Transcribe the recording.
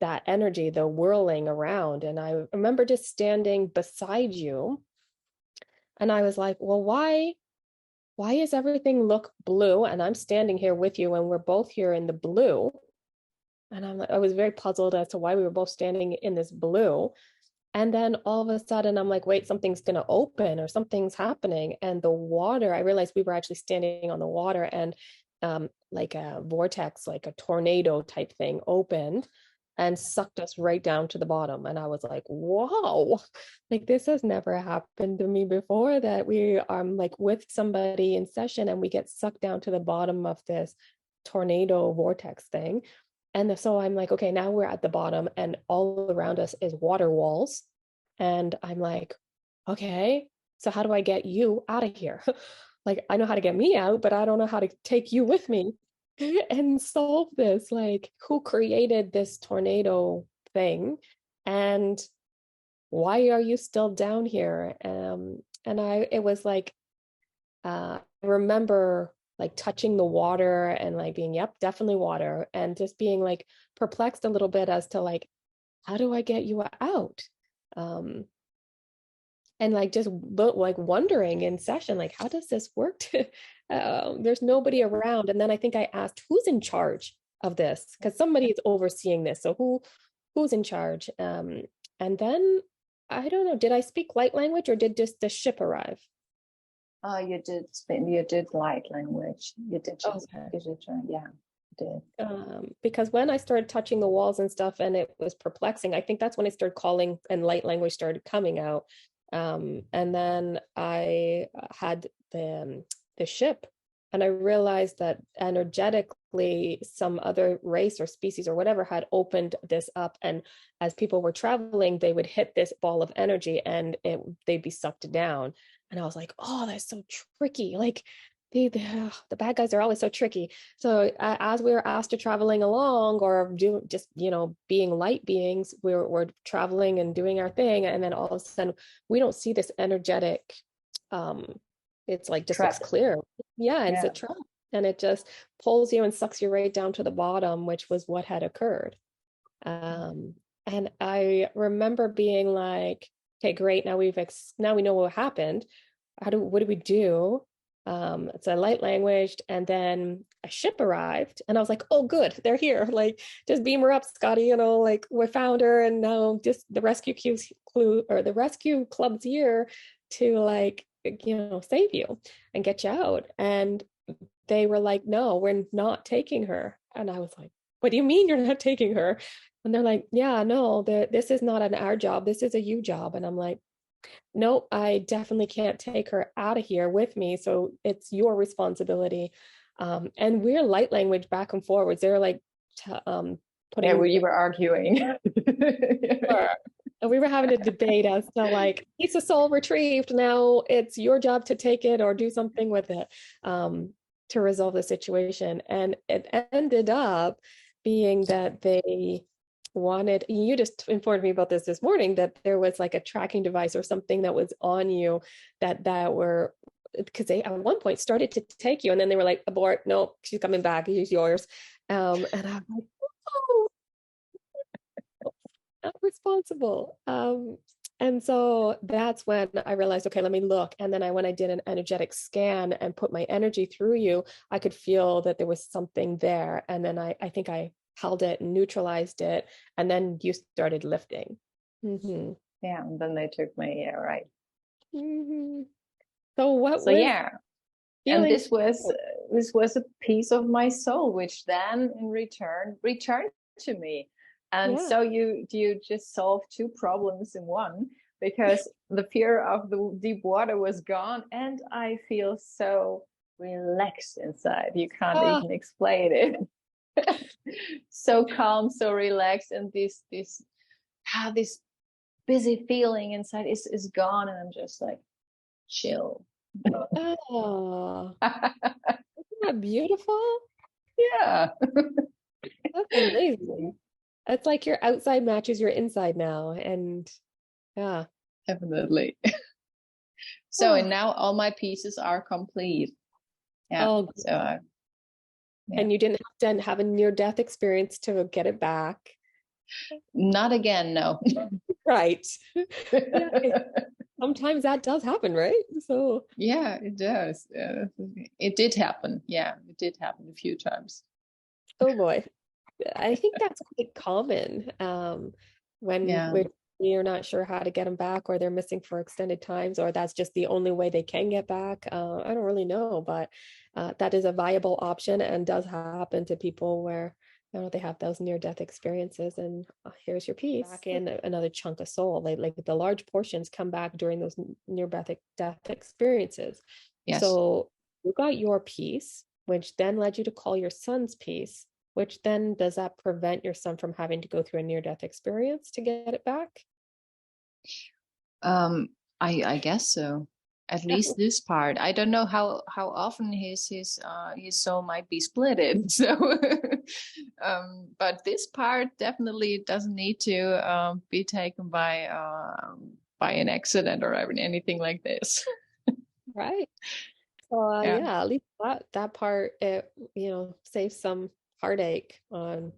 that energy, the whirling around. And I remember just standing beside you, and I was like, well, why is everything look blue? And I'm standing here with you, and we're both here in the blue. And I was very puzzled as to why we were both standing in this blue. And then all of a sudden, I'm like, wait, something's going to open or something's happening. And the water, I realized we were actually standing on the water, and like a vortex, like a tornado type thing opened and sucked us right down to the bottom. And I was like, whoa, like this has never happened to me before, that we are like with somebody in session and we get sucked down to the bottom of this tornado vortex thing. And so I'm like, okay, now we're at the bottom and all around us is water walls. And I'm like, okay, so how do I get you out of here? Like, I know how to get me out, but I don't know how to take you with me and solve this. Like, who created this tornado thing? And why are you still down here? And it was like, I remember like touching the water and like being, yep, definitely water, and just being like perplexed a little bit as to like, how do I get you out? Um, and like just like wondering in session, like, how does this work? There's nobody around. And then I think I asked, who's in charge of this? Because somebody is overseeing this. So who's in charge? And then I don't know, did I speak light language or did just the ship arrive? You did light language. You did just, Okay. yeah, you did. Because when I started touching the walls and stuff and it was perplexing, I think that's when I started calling and light language started coming out. And then I had the ship, and I realized that energetically some other race or species or whatever had opened this up, and as people were traveling they would hit this ball of energy and they'd be sucked down. And I was like, oh, that's so tricky. Like the bad guys are always so tricky. So as we were asked to traveling along or do just, being light beings, we're traveling and doing our thing. And then all of a sudden we don't see this energetic, it's like just looks Trap. clear. Yeah. And it's Yeah. a trap, and it just pulls you and sucks you right down to the bottom, which was what had occurred. And I remember being like, okay, great. Now now we know what happened. What do we do? It's a light language, and then a ship arrived, and I was like, oh, good, they're here. Like, just beam her up, Scotty. Like we found her, and now just the the rescue club's here to like, save you and get you out. And they were like, no, we're not taking her. And I was like, what do you mean you're not taking her? And they're like, yeah, no, this is not our job. This is a you job. And I'm like, nope, I definitely can't take her out of here with me. So it's your responsibility. And we're light language back and forwards. They're like putting. We were arguing. And we were having a debate as to like, piece of soul retrieved. Now it's your job to take it or do something with it to resolve the situation. And it ended up being that you just informed me about this morning, that there was like a tracking device or something that was on you that were, because they at one point started to take you and then they were like, abort, no, she's coming back, she's yours. And I'm like, oh, not responsible. And so that's when I realized, okay, let me look. And then when I did an energetic scan and put my energy through you, I could feel that there was something there. And then I think I held it and neutralized it. And then you started lifting. Mm-hmm. Yeah. And then they took me. Yeah. Right. Mm-hmm. So what so was yeah. And this was a piece of my soul, which then in return returned to me. And so you just solved two problems in one, because the fear of the deep water was gone, and I feel so relaxed inside. You can't even explain it. So calm, so relaxed, and this busy feeling inside is gone, and I'm just like chill. Oh, isn't that beautiful? Yeah. That's amazing. It's like your outside matches your inside now. And yeah. Definitely. So, and now all my pieces are complete. Yeah. Oh, so, yeah. And you didn't have to have a near-death experience to get it back. Not again, no. Right. Yeah. Sometimes that does happen, right? So Yeah, it does. It did happen. Yeah, it did happen a few times. oh boy. I think that's quite common when Yeah. we're not sure how to get them back, or they're missing for extended times, or that's just the only way they can get back. I don't really know, but that is a viable option and does happen to people where they have those near-death experiences, and here's your piece back in another chunk of soul. Like the large portions come back during those near-death experiences. Yes. So you got your piece, which then led you to call your son's piece, which then does that prevent your son from having to go through a near-death experience to get it back? Um, I guess so. At least this part. I don't know how often his soul might be splitted. So, but this part definitely doesn't need to be taken by an accident or anything like this. Right. So Yeah. yeah, at least that part it saves some heartache on